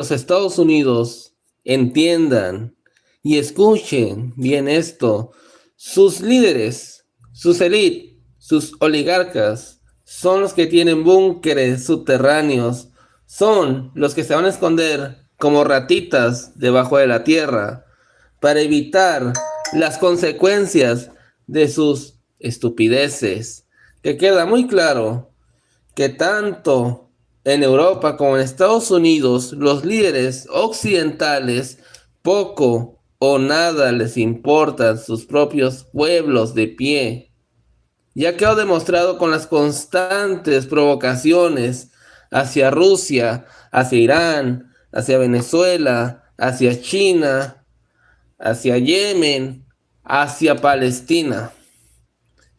los Estados Unidos entiendan y escuchen bien esto, sus líderes, sus élites, sus oligarcas, son los que tienen búnkeres subterráneos, son los que se van a esconder como ratitas debajo de la tierra para evitar las consecuencias de sus estupideces. Que queda muy claro que tanto en Europa como en Estados Unidos los líderes occidentales poco o nada les importan sus propios pueblos de pie. Ya quedó demostrado con las constantes provocaciones hacia Rusia, hacia Irán, hacia Venezuela, hacia China, hacia Yemen, hacia Palestina.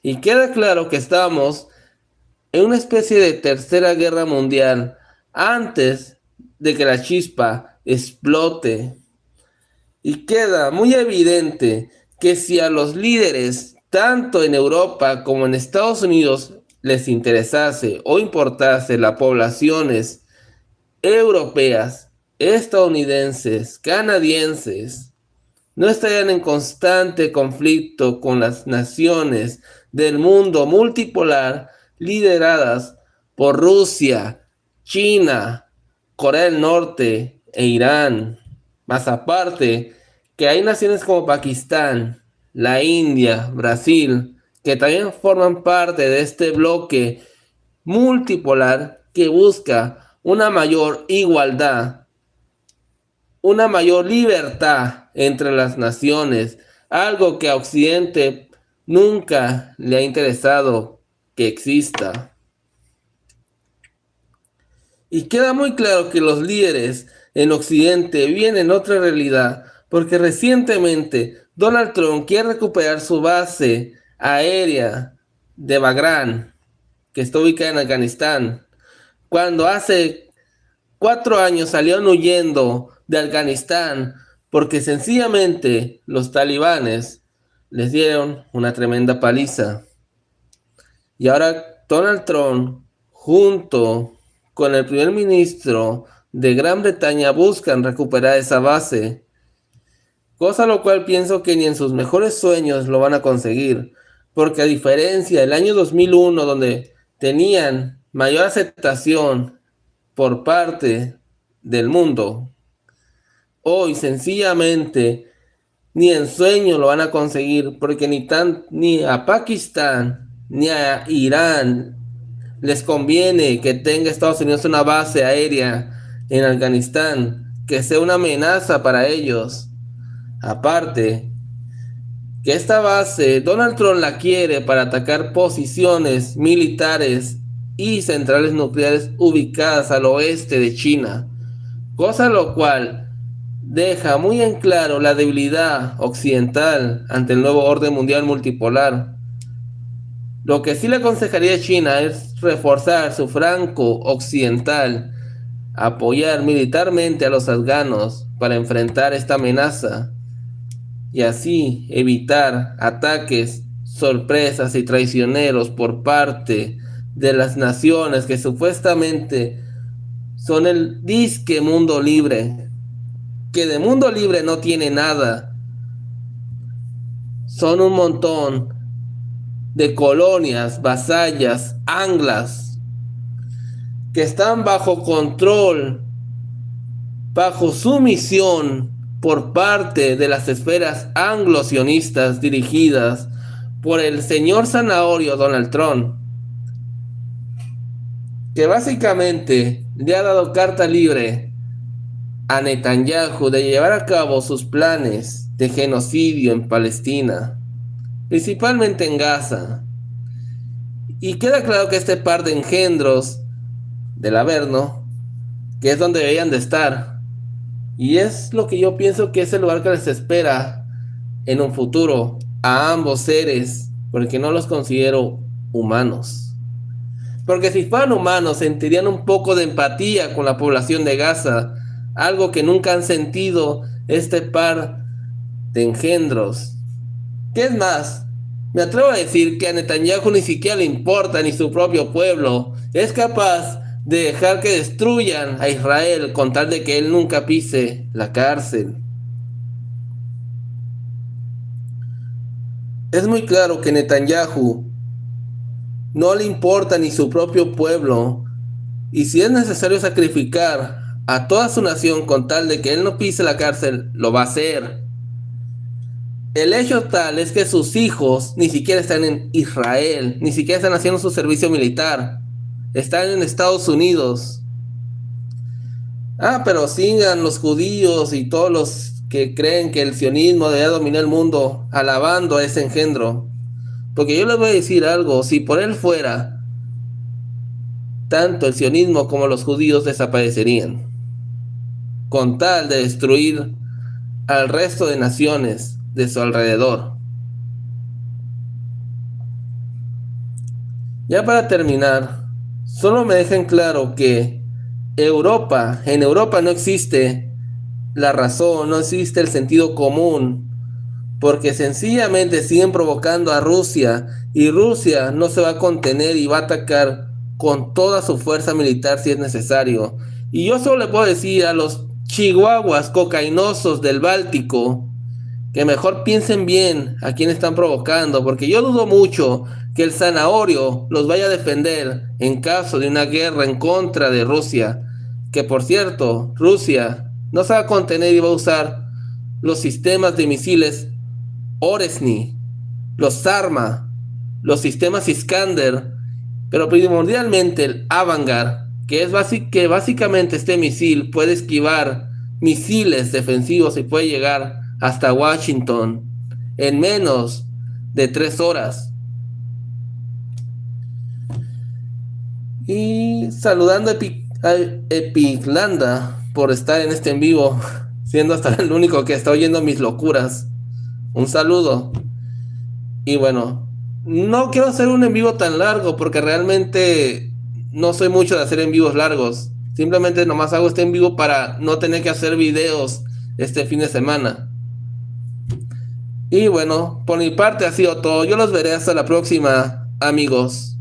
Y queda claro que estamos en una especie de tercera guerra mundial antes de que la chispa explote. Y queda muy evidente que si a los líderes, tanto en Europa como en Estados Unidos, les interesase o importase las poblaciones europeas, estadounidenses, canadienses, no estarían en constante conflicto con las naciones del mundo multipolar lideradas por Rusia, China, Corea del Norte e Irán. Más aparte, que hay naciones como Pakistán, la India, Brasil, que también forman parte de este bloque multipolar que busca una mayor igualdad, una mayor libertad entre las naciones, algo que a Occidente nunca le ha interesado que exista. Y queda muy claro que los líderes en Occidente viven en otra realidad, porque recientemente Donald Trump quiere recuperar su base aérea de Bagram, que está ubicada en Afganistán, cuando hace 4 años salieron huyendo de Afganistán porque sencillamente los talibanes les dieron una tremenda paliza. Y ahora Donald Trump, junto con el primer ministro de Gran Bretaña, buscan recuperar esa base, cosa lo cual pienso que ni en sus mejores sueños lo van a conseguir, porque a diferencia del año 2001, donde tenían mayor aceptación por parte del mundo, hoy sencillamente ni en sueño lo van a conseguir, porque ni a Pakistán ni a Irán les conviene que tenga Estados Unidos una base aérea en Afganistán, que sea una amenaza para ellos. Aparte, que esta base Donald Trump la quiere para atacar posiciones militares y centrales nucleares ubicadas al oeste de China, cosa lo cual deja muy en claro la debilidad occidental ante el nuevo orden mundial multipolar. Lo que sí le aconsejaría a China es reforzar su franco occidental, apoyar militarmente a los afganos para enfrentar esta amenaza y así evitar ataques, sorpresas y traicioneros por parte de las naciones que supuestamente son el disque mundo libre, que de mundo libre no tiene nada. Son un montón de colonias, vasallas, anglas, que están bajo control, bajo sumisión por parte de las esferas anglo-sionistas dirigidas por el señor Zanahorio Donald Trump, que básicamente le ha dado carta libre a Netanyahu de llevar a cabo sus planes de genocidio en Palestina, principalmente en Gaza. Y queda claro que este par de engendros del Averno, que es donde deberían de estar, y es lo que yo pienso que es el lugar que les espera en un futuro a ambos seres, porque no los considero humanos. Porque si fueran humanos sentirían un poco de empatía con la población de Gaza, algo que nunca han sentido este par de engendros. ¿Qué es más? Me atrevo a decir que a Netanyahu ni siquiera le importa ni su propio pueblo. Es capaz de dejar que destruyan a Israel con tal de que él nunca pise la cárcel. Es muy claro que Netanyahu no le importa ni su propio pueblo, y si es necesario sacrificar a toda su nación con tal de que él no pise la cárcel, lo va a hacer. El hecho tal es que sus hijos ni siquiera están en Israel, ni siquiera están haciendo su servicio militar, están en Estados Unidos. Pero sigan los judíos y todos los que creen que el sionismo debe dominar el mundo alabando a ese engendro. Porque yo les voy a decir algo, si por él fuera, tanto el sionismo como los judíos desaparecerían, con tal de destruir al resto de naciones de su alrededor. Ya para terminar, solo me dejen claro que en Europa no existe la razón, no existe el sentido común, porque sencillamente siguen provocando a Rusia y Rusia no se va a contener y va a atacar con toda su fuerza militar si es necesario. Y yo solo le puedo decir a los chihuahuas cocainosos del Báltico que mejor piensen bien a quién están provocando, porque yo dudo mucho que el zanahorio los vaya a defender en caso de una guerra en contra de Rusia, que por cierto, Rusia no se va a contener y va a usar los sistemas de misiles Oresni, los Sarma, los sistemas Iskander, pero primordialmente el Avangard, que básicamente este misil puede esquivar misiles defensivos y puede llegar hasta Washington en menos de 3 horas. Y saludando a Epiclanda por estar en este en vivo, siendo hasta el único que está oyendo mis locuras. Un saludo. Y bueno, no quiero hacer un en vivo tan largo porque realmente no soy mucho de hacer en vivos largos. Simplemente nomás hago este en vivo para no tener que hacer videos este fin de semana. Y bueno, por mi parte ha sido todo. Yo los veré hasta la próxima, amigos.